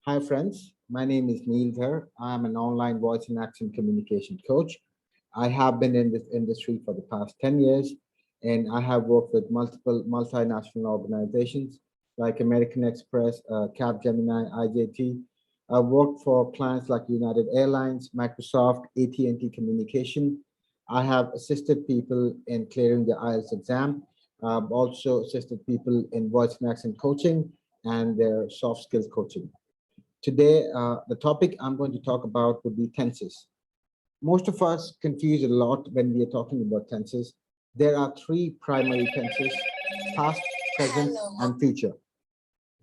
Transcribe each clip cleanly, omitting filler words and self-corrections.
Hi, friends. My name is Neil. I am an online voice and action communication coach. I have been in this industry for the past 10 years, and I have worked with multiple multinational organizations like American Express, Capgemini, IJT. I've worked for clients like United Airlines, Microsoft, AT&T Communication. I have assisted people in clearing the IELTS exam. I've also assisted people in voice and accent coaching and their soft skills coaching. Today, the topic I'm going to talk about would be tenses. Most of us confuse a lot when we are talking about tenses. There are three primary tenses: past, present, and future.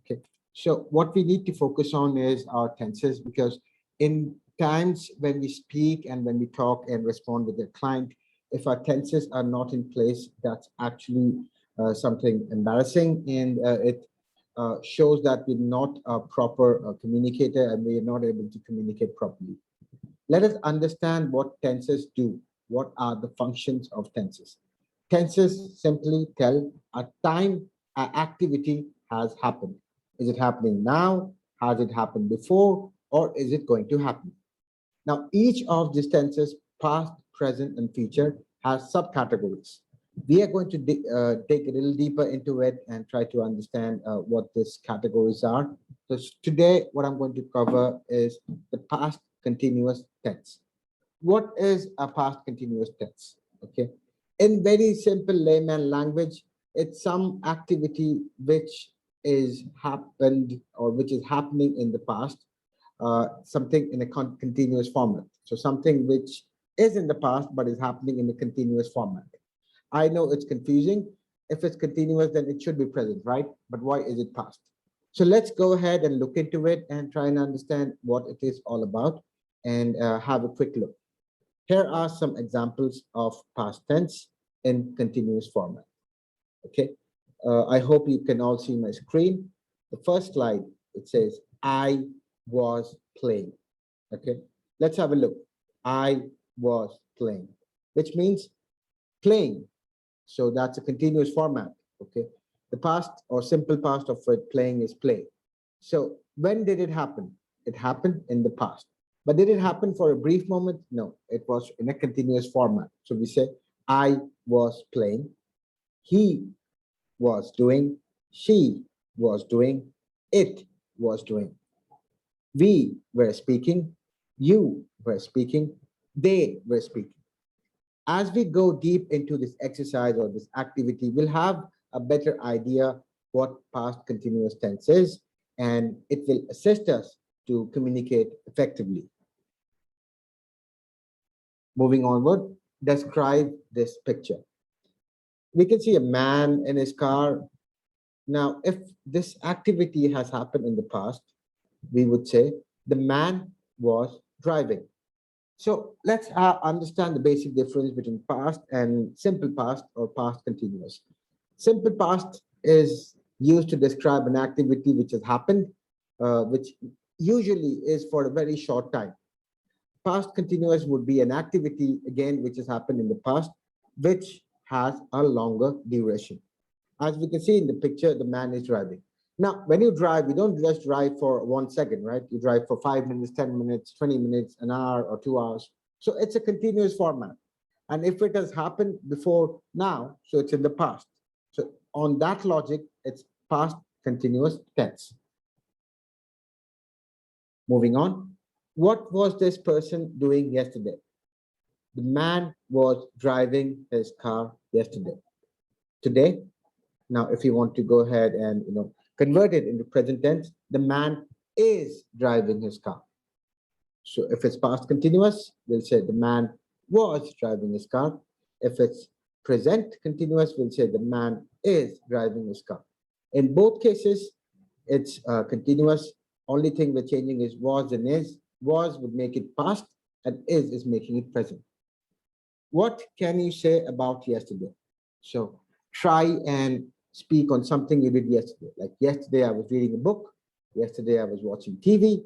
Okay. So what we need to focus on is our tenses, because in times when we speak and when we talk and respond with the client, if our tenses are not in place, that's actually something embarrassing, and it shows that we're not a proper communicator and we're not able to communicate properly. Let us understand what tenses do. What are the functions of tenses? Tenses simply tell a time, an activity has happened. Is it happening now? Has it happened before? Or is it going to happen? Now, each of these tenses, past, present, and future, has subcategories. We are going to dig a little deeper into it and try to understand what these categories are. So today, what I'm going to cover is the past continuous tense. What is a past continuous tense? Okay. In very simple layman language, it's some activity which is happened or which is happening in the past, something in a continuous format. So something which is in the past but is happening in a continuous format. I know it's confusing. If it's continuous, then it should be present, right? But why is it past? So let's go ahead and look into it and try and understand what it is all about and have a quick look. Here are some examples of past tense in continuous format. Okay. I hope you can all see my screen. The first slide, it says, I was playing. Okay. Let's have a look. I was playing, which means playing. So that's a continuous format. Okay. The past or simple past of it, playing, is play. So when did it happen? It happened in the past. But did it happen for a brief moment? No, it was in a continuous format. So we say, I was playing, he was doing, she was doing, it was doing. We were speaking, you were speaking, they were speaking. As we go deep into this exercise or this activity, we'll have a better idea what past continuous tense is, and it will assist us to communicate effectively. Moving onward, describe this picture. We can see a man in his car. Now, if this activity has happened in the past, we would say the man was driving. So let's understand the basic difference between past and simple past or past continuous. Simple past is used to describe an activity which has happened, which usually is for a very short time. Past continuous would be an activity, again, which has happened in the past, which has a longer duration. As we can see in the picture, the man is driving. Now, when you drive, you don't just drive for 1 second, right? You drive for 5 minutes, 10 minutes, 20 minutes, an hour, or 2 hours. So it's a continuous format. And if it has happened before now, so it's in the past. So on that logic, it's past continuous tense. Moving on. What was this person doing yesterday? The man was driving his car yesterday. Today, now if you want to go ahead and convert it into present tense, the man is driving his car. So if it's past continuous, we'll say the man was driving his car. If it's present continuous, we'll say the man is driving his car. In both cases, it's continuous. Only thing we're changing is was and is. Was would make it past, and is making it present. What can you say about yesterday? So try and speak on something you did yesterday. Like yesterday, I was reading a book. Yesterday, I was watching TV.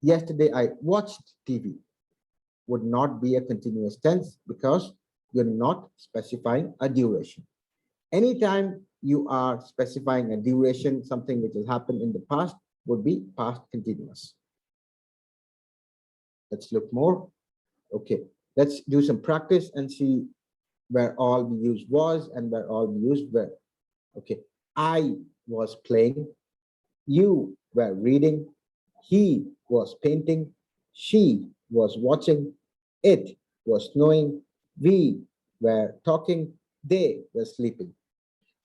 Yesterday, I watched TV. Would not be a continuous tense because you're not specifying a duration. Anytime you are specifying a duration, something which has happened in the past, would be past continuous. Let's look more. Okay, let's do some practice and see where all we use was and where all we use were. Okay, I was playing, you were reading, he was painting, she was watching, it was snowing, we were talking, they were sleeping.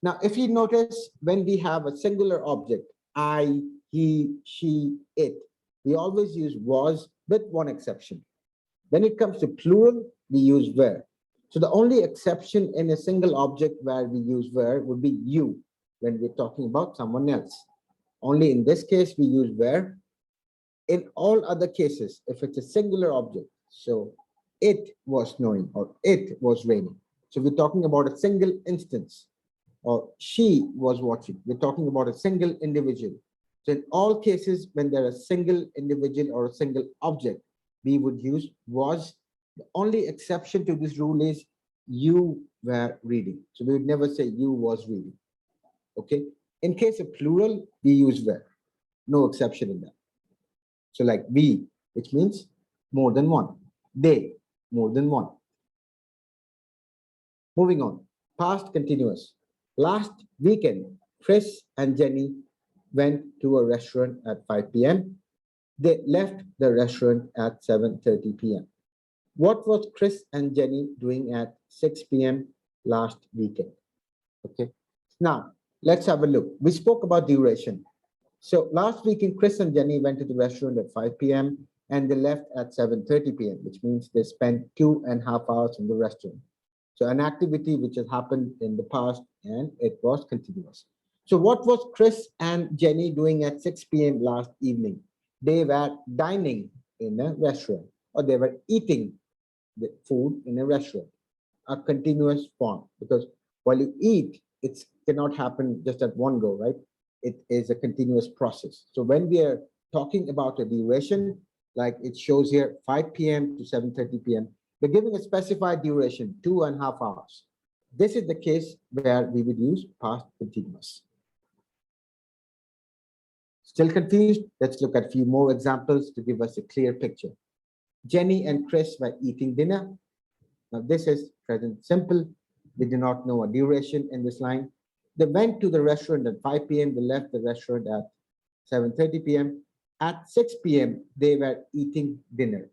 Now, if you notice, when we have a singular object, I, he, she, it, we always use was with one exception. When it comes to plural, we use were. So the only exception in a single object where we use were would be you when we're talking about someone else. Only in this case, we use were. In all other cases, if it's a singular object, so it was snowing or it was raining. So we're talking about a single instance, or she was watching. We're talking about a single individual. So in all cases, when there is a single individual or a single object, we would use was. The only exception to this rule is you were reading. So we would never say you was reading. Okay. In case of plural, we use were. No exception in that. So like we, which means more than one. They, more than one. Moving on. Past continuous. Last weekend, Chris and Jenny went to a restaurant at 5 p.m. They left the restaurant at 7:30 p.m. What was Chris and Jenny doing at 6 p.m. last weekend? Okay. Now, let's have a look. We spoke about duration. So last weekend, Chris and Jenny went to the restaurant at 5 p.m. and they left at 7:30 p.m., which means they spent 2.5 hours in the restaurant. So an activity which has happened in the past and it was continuous. So what was Chris and Jenny doing at 6 p.m. last evening? They were dining in a restaurant, or they were eating the food in a restaurant, a continuous form, because while you eat, it cannot happen just at one go, right? It is a continuous process. So when we are talking about a duration, like it shows here 5 p.m. to 7:30 p.m., we're giving a specified duration, 2.5 hours. This is the case where we would use past continuous. Still confused? Let's look at a few more examples to give us a clear picture. Jenny and Chris were eating dinner. Now this is present simple. We do not know a duration in this line. They went to the restaurant at 5 p.m. They left the restaurant at 7:30 p.m. At 6 p.m., they were eating dinner.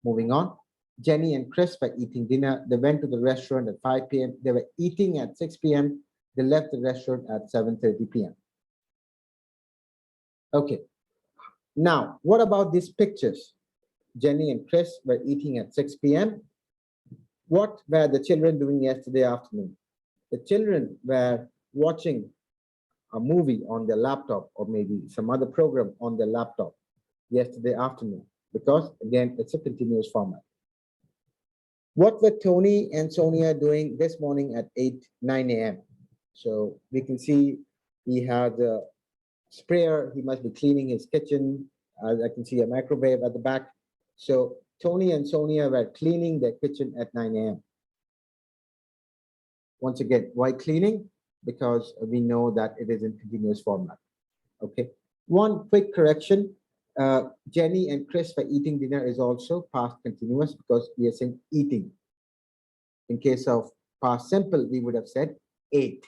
Moving on. Jenny and Chris were eating dinner. They went to the restaurant at 5 p.m. They were eating at 6 p.m. They left the restaurant at 7:30 p.m. Okay. Now, what about these pictures? Jenny and Chris were eating at 6 p.m. What were the children doing yesterday afternoon? The children were watching a movie on their laptop or maybe some other program on their laptop yesterday afternoon, because again, it's a continuous format. What were Tony and Sonia doing this morning at 9 a.m.? So we can see he had a sprayer. He must be cleaning his kitchen. I can see a microwave at the back. So Tony and Sonia were cleaning their kitchen at 9 a.m. Once again, why cleaning? Because we know that it is in continuous format. Okay. One quick correction. Jenny and Chris were eating dinner is also past continuous because we are saying eating. In case of past simple, we would have said ate.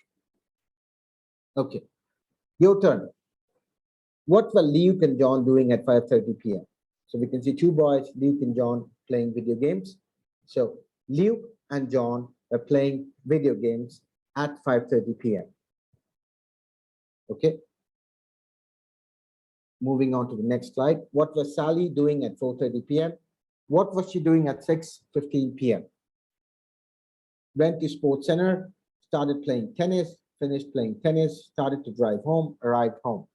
Okay. Your turn. What were Luke and John doing at 5:30 p.m.? So we can see two boys, Luke and John, playing video games. So Luke and John are playing video games at 5:30 p.m. Okay. Moving on to the next slide. What was Sally doing at 4:30 p.m.? What was she doing at 6:15 p.m.? Went to Sports Center, started playing tennis, finished playing tennis, started to drive home, arrived home.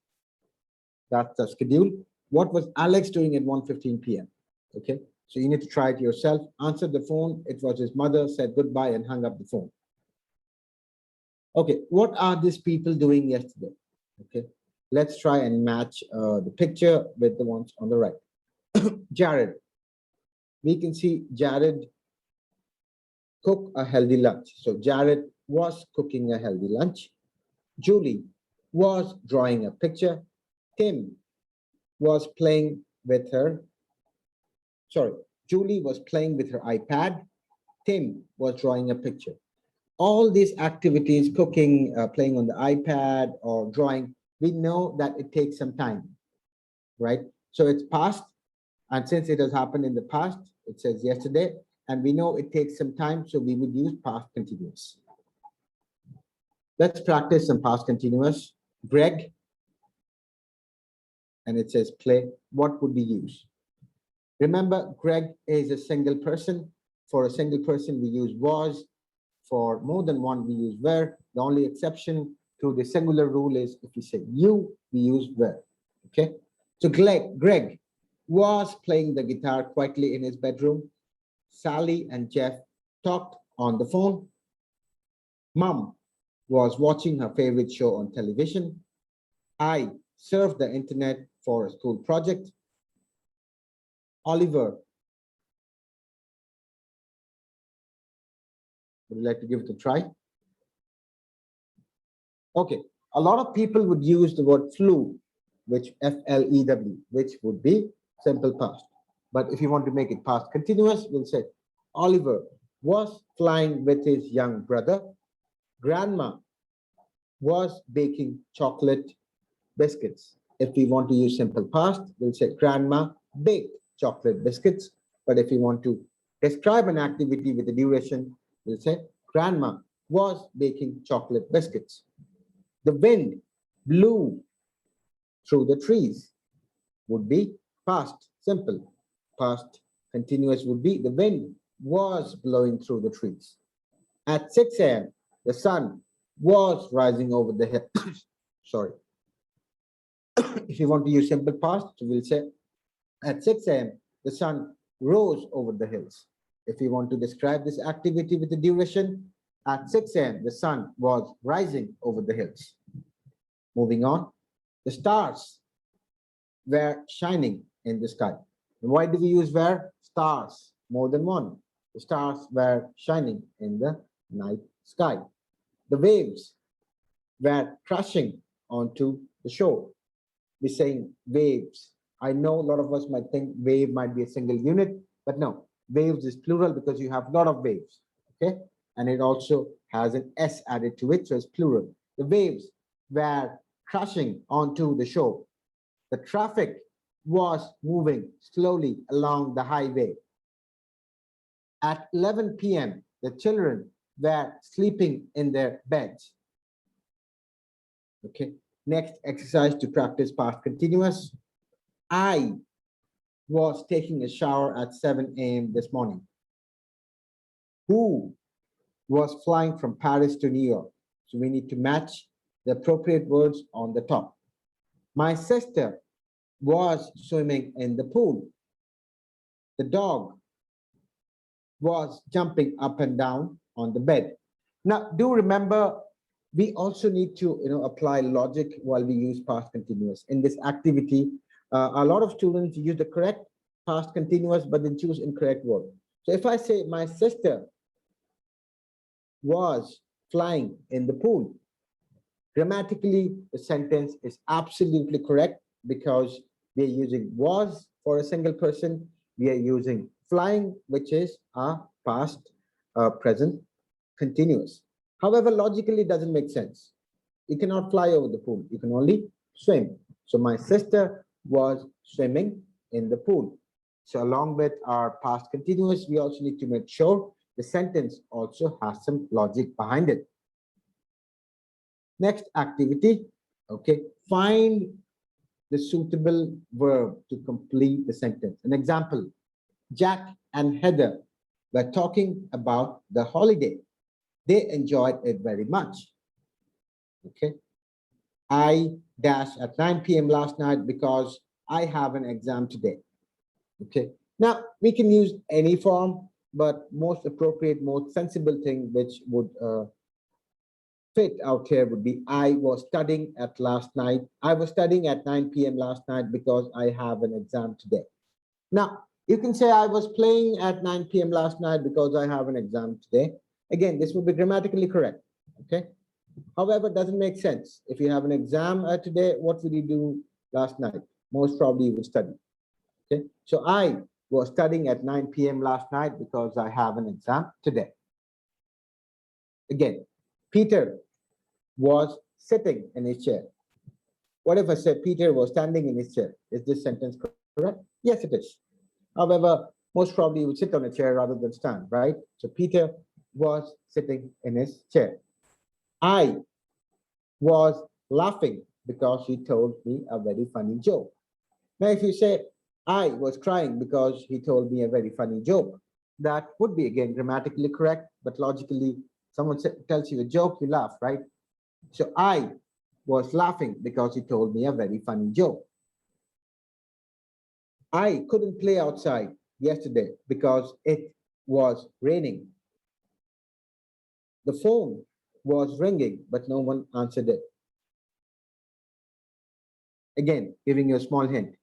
That's the schedule. What was Alex doing at 1:15 p.m.? Okay, so you need to try it yourself. Answered the phone. It was his mother, said goodbye and hung up the phone. Okay, what are these people doing yesterday? Okay, let's try and match the picture with the ones on the right. Jared. We can see Jared cook a healthy lunch. So Jared was cooking a healthy lunch. Julie was drawing a picture. Tim was playing with her, sorry, Julie was playing with her iPad. Tim was drawing a picture. All these activities, cooking, playing on the iPad or drawing, we know that it takes some time, right? So it's past, and since it has happened in the past, it says yesterday, and we know it takes some time, so we would use past continuous. Let's practice some past continuous. Greg, and it says play. What would we use? Remember, Greg is a single person. For a single person, we use was. For more than one, we use were. The only exception to the singular rule is if we say you, we use were. Okay. So Greg was playing the guitar quietly in his bedroom. Sally and Jeff talked on the phone. Mom was watching her favorite show on television. I surfed the internet for a school project. Oliver, would you like to give it a try? Okay, a lot of people would use the word flew, which F-L-E-W, which would be simple past. But if you want to make it past continuous, we'll say Oliver was flying with his young brother. Grandma was baking chocolate biscuits. If we want to use simple past, we'll say grandma baked chocolate biscuits. But if you want to describe an activity with a duration, we'll say grandma was baking chocolate biscuits. The wind blew through the trees would be past simple. Past continuous would be the wind was blowing through the trees. At 6 a.m., the sun was rising over the hill. Sorry. If you want to use simple past, we'll say at 6 a.m., the sun rose over the hills. If you want to describe this activity with the duration, at 6 a.m., the sun was rising over the hills. Moving on, the stars were shining in the sky. And why do we use were? Stars, more than one. The stars were shining in the night sky. The waves were crashing onto the shore. We're saying waves. I know a lot of us might think wave might be a single unit, but no, waves is plural because you have a lot of waves, okay? And it also has an S added to it, so it's plural. The waves were crashing onto the shore. The traffic was moving slowly along the highway. At 11 p.m., the children were sleeping in their beds. Okay, next exercise to practice past continuous. I was taking a shower at 7 a.m. this morning. Who was flying from Paris to New York? So we need to match the appropriate words on the top. My sister was swimming in the pool. The dog was jumping up and down on the bed. Now, do remember, we also need to apply logic while we use past continuous. In this activity, a lot of students use the correct past continuous, but then choose incorrect word. So if I say my sister was flying in the pool, grammatically, the sentence is absolutely correct because we are using was for a single person. We are using flying, which is a past present continuous. However, logically, it doesn't make sense. You cannot fly over the pool. You can only swim. So my sister was swimming in the pool. So along with our past continuous, we also need to make sure the sentence also has some logic behind it. Next activity, okay, find the suitable verb to complete the sentence. An example, Jack and Heather were talking about the holiday. They enjoyed it very much. Okay. I dashed at 9 p.m. last night because I have an exam today. Okay. Now, we can use any form, but most appropriate, most sensible thing which would fit out here would be I was studying at 9 p.m. last night because I have an exam today. Now, you can say I was playing at 9 p.m. last night because I have an exam today. Again, this would be grammatically correct. Okay. However, it doesn't make sense. If you have an exam today, what will you do last night? Most probably you will study. Okay. So I was studying at 9 p.m. last night because I have an exam today. Again, Peter was sitting in his chair. What if I said Peter was standing in his chair? Is this sentence correct? Yes, it is. However, most probably you would sit on a chair rather than stand, right? So Peter was sitting in his chair. I was laughing because he told me a very funny joke. Now, if you say, I was crying because he told me a very funny joke, that would be again grammatically correct, but logically, someone tells you a joke, you laugh, right? So I was laughing because he told me a very funny joke. I couldn't play outside yesterday because it was raining. The phone was ringing, but no one answered it. Again, giving you a small hint.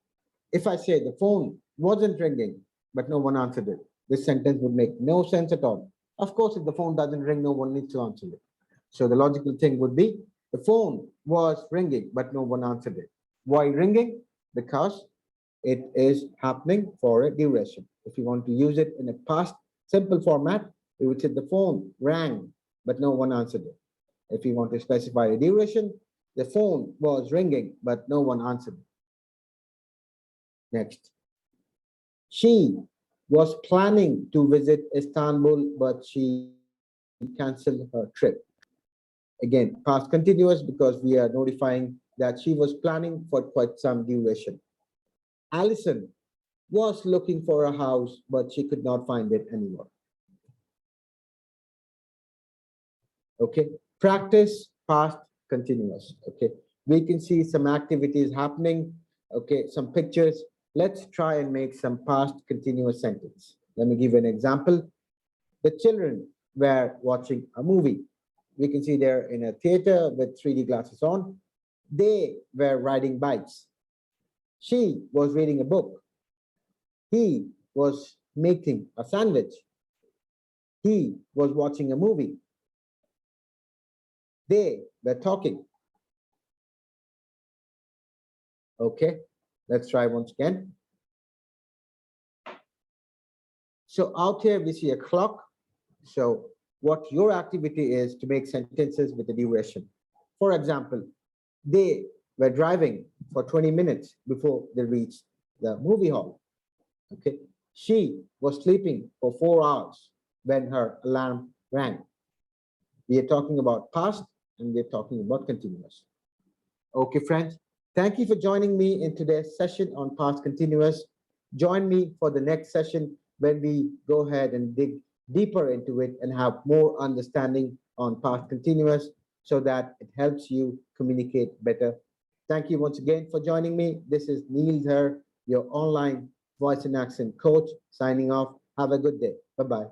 If I say the phone wasn't ringing, but no one answered it, this sentence would make no sense at all. Of course, if the phone doesn't ring, no one needs to answer it. So the logical thing would be the phone was ringing, but no one answered it. Why ringing? Because it is happening for a duration. If you want to use it in a past simple format, we would say the phone rang, but no one answered it. If you want to specify a duration, the phone was ringing, but no one answered it. Next. She was planning to visit Istanbul, but she canceled her trip. Again, past continuous because we are notifying that she was planning for quite some duration. Allison was looking for a house, but she could not find it anymore. Okay, practice past continuous. Okay, we can see some activities happening. Okay, some pictures. Let's try and make some past continuous sentence. Let me give you an example. The children were watching a movie. We can see they're in a theater with 3D glasses on. They were riding bikes. She was reading a book. He was making a sandwich. He was watching a movie. They were talking. Okay, let's try once again. So out here we see a clock. So what your activity is to make sentences with a duration. For example, they were driving for 20 minutes before they reached the movie hall. Okay, she was sleeping for 4 hours when her alarm rang. We are talking about past and we are talking about continuous. Okay, friends, thank you for joining me in today's session on past continuous. Join me for the next session when we go ahead and dig deeper into it and have more understanding on past continuous so that it helps you communicate better. Thank you once again for joining me. This is Neil Dhar, your online voice and accent coach, signing off. Have a good day. Bye-bye.